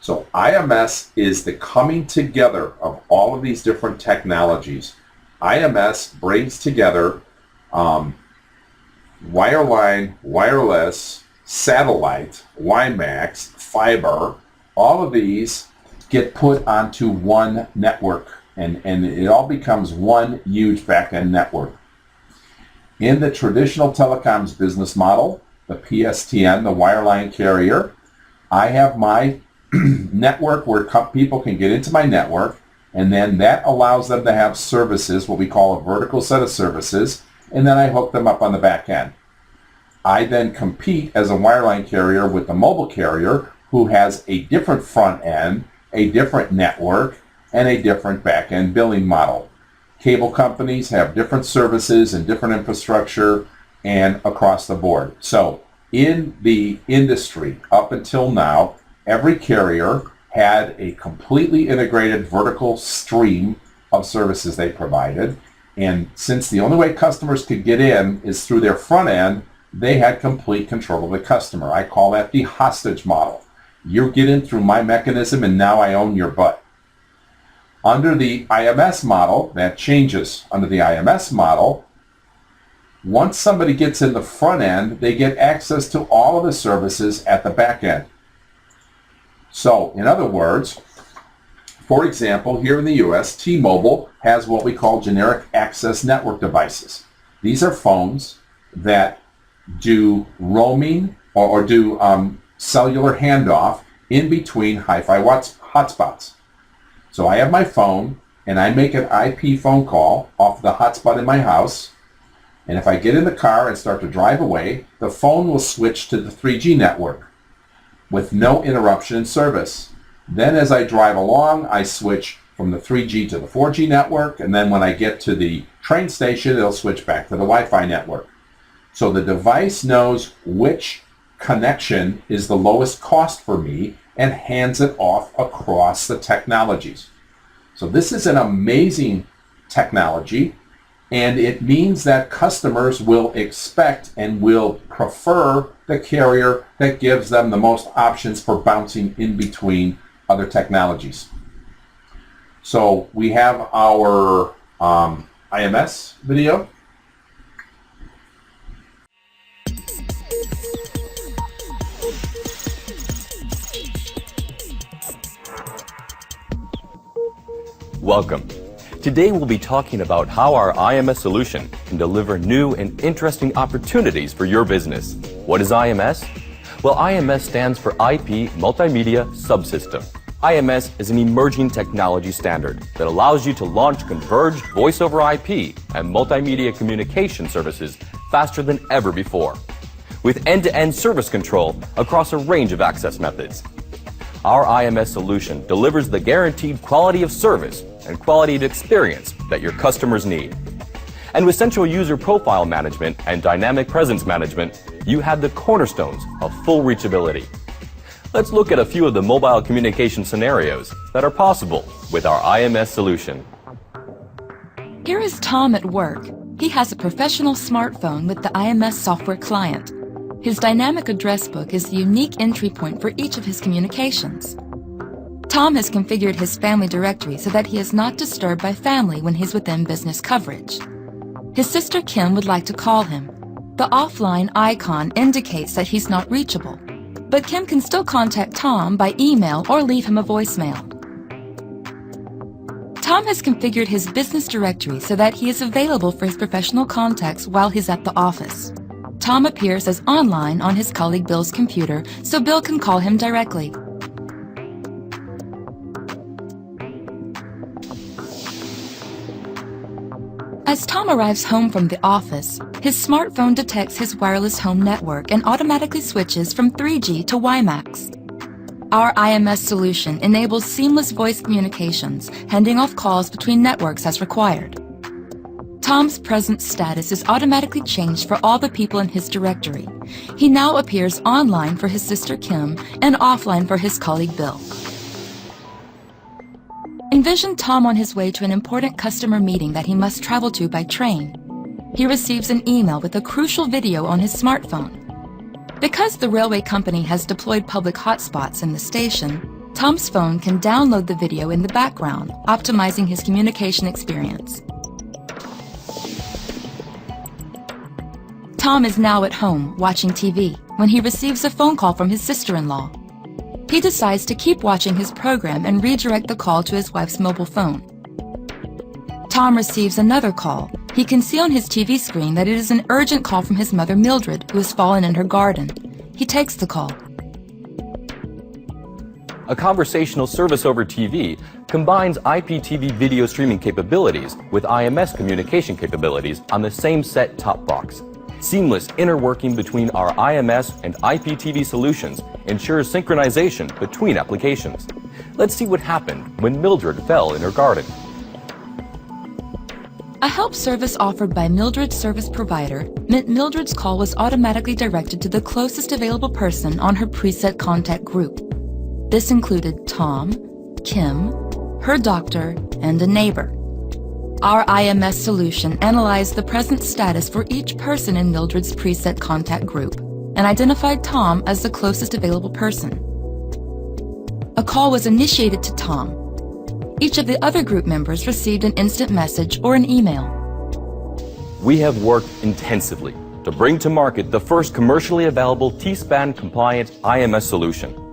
So IMS is the coming together of all of these different technologies. IMS brings together wireline, wireless, satellite, WiMAX, fiber. All of these get put onto one network, and it all becomes one huge back-end network. In the traditional telecoms business model, the PSTN, the wireline carrier, I have my network where people can get into my network, and then that allows them to have services, what we call a vertical set of services, and then I hook them up on the back end. I then compete as a wireline carrier with the mobile carrier who has a different front end, a different network, and a different back end billing model. Cable companies have different services and different infrastructure and across the board. So in the industry up until now, every carrier had a completely integrated vertical stream of services they provided. And since the only way customers could get in is through their front end, they had complete control of the customer. I call that the hostage model. You get in through my mechanism and now I own your butt. Under the IMS model, that changes. Under the IMS model, once somebody gets in the front end, they get access to all of the services at the back end. So, in other words, for example, here in the US, T-Mobile has what we call generic access network devices. These are phones that do roaming or do cellular handoff in between hi-fi hotspots. So I have my phone and I make an IP phone call off the hotspot in my house, and if I get in the car and start to drive away, the phone will switch to the 3G network with no interruption in service. Then as I drive along, I switch from the 3G to the 4G network, and then when I get to the train station, it'll switch back to the Wi-Fi network. So the device knows which connection is the lowest cost for me and hands it off across the technologies. So this is an amazing technology, and it means that customers will expect and will prefer the carrier that gives them the most options for bouncing in between other technologies. So we have our IMS video. Welcome. Today we'll be talking about how our IMS solution can deliver new and interesting opportunities for your business. What is IMS? Well, IMS stands for IP Multimedia Subsystem. IMS is an emerging technology standard that allows you to launch converged voice over IP and multimedia communication services faster than ever before, with end-to-end service control across a range of access methods. Our IMS solution delivers the guaranteed quality of service and quality of experience that your customers need. And with central user profile management and dynamic presence management, you have the cornerstones of full reachability. Let's look at a few of the mobile communication scenarios that are possible with our IMS solution. Here is Tom at work. He has a professional smartphone with the IMS software client. His dynamic address book is the unique entry point for each of his communications. Tom has configured his family directory so that he is not disturbed by family when he's within business coverage. His sister Kim would like to call him. The offline icon indicates that he's not reachable, but Kim can still contact Tom by email or leave him a voicemail. Tom has configured his business directory so that he is available for his professional contacts while he's at the office. Tom appears as online on his colleague Bill's computer, so Bill can call him directly. As Tom arrives home from the office, his smartphone detects his wireless home network and automatically switches from 3G to WiMAX. Our IMS solution enables seamless voice communications, handing off calls between networks as required. Tom's present status is automatically changed for all the people in his directory. He now appears online for his sister Kim and offline for his colleague Bill. Envision Tom on his way to an important customer meeting that he must travel to by train. He receives an email with a crucial video on his smartphone. Because the railway company has deployed public hotspots in the station, Tom's phone can download the video in the background, optimizing his communication experience. Tom is now at home watching TV when he receives a phone call from his sister-in-law. He decides to keep watching his program and redirect the call to his wife's mobile phone. Tom receives another call. He can see on his TV screen that it is an urgent call from his mother Mildred, who has fallen in her garden. He takes the call. A conversational service over TV combines IPTV video streaming capabilities with IMS communication capabilities on the same set-top box. Seamless interworking between our IMS and IPTV solutions ensures synchronization between applications. Let's see what happened when Mildred fell in her garden. A help service offered by Mildred's service provider meant Mildred's call was automatically directed to the closest available person on her preset contact group. This included Tom, Kim, her doctor, and a neighbor. Our IMS solution analyzed the present status for each person in Mildred's preset contact group and identified Tom as the closest available person. A call was initiated to Tom. Each of the other group members received an instant message or an email. We have worked intensively to bring to market the first commercially available T-SPAN compliant IMS solution.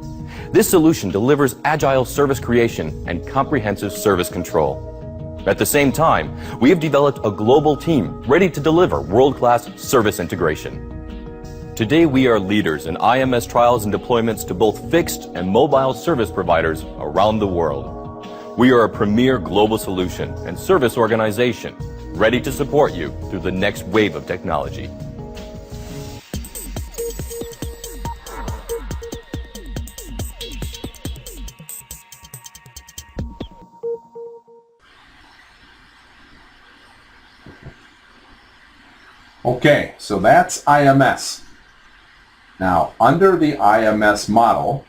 This solution delivers agile service creation and comprehensive service control. At the same time, we have developed a global team ready to deliver world-class service integration. Today, we are leaders in IMS trials and deployments to both fixed and mobile service providers around the world. We are a premier global solution and service organization ready to support you through the next wave of technology. Okay, so that's IMS. Now, under the IMS model,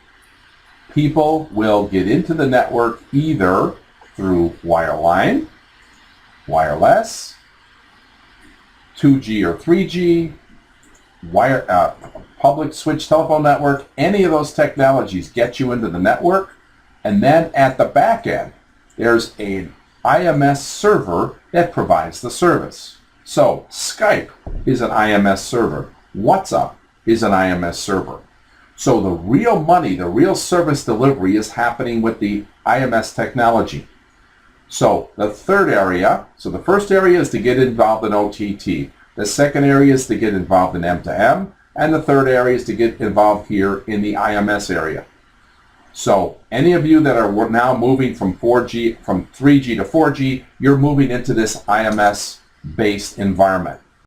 people will get into the network either through wireline, wireless, 2G or 3G, public switch telephone network. Any of those technologies get you into the network. And then at the back end, there's an IMS server that provides the service. So Skype is an IMS server. WhatsApp is an IMS server. So the real money, the real service delivery is happening with the IMS technology. So the third area, so the first area is to get involved in OTT. The second area is to get involved in M2M. And the third area is to get involved here in the IMS area. So any of you that are now moving from 3G to 4G, you're moving into this IMS based environment.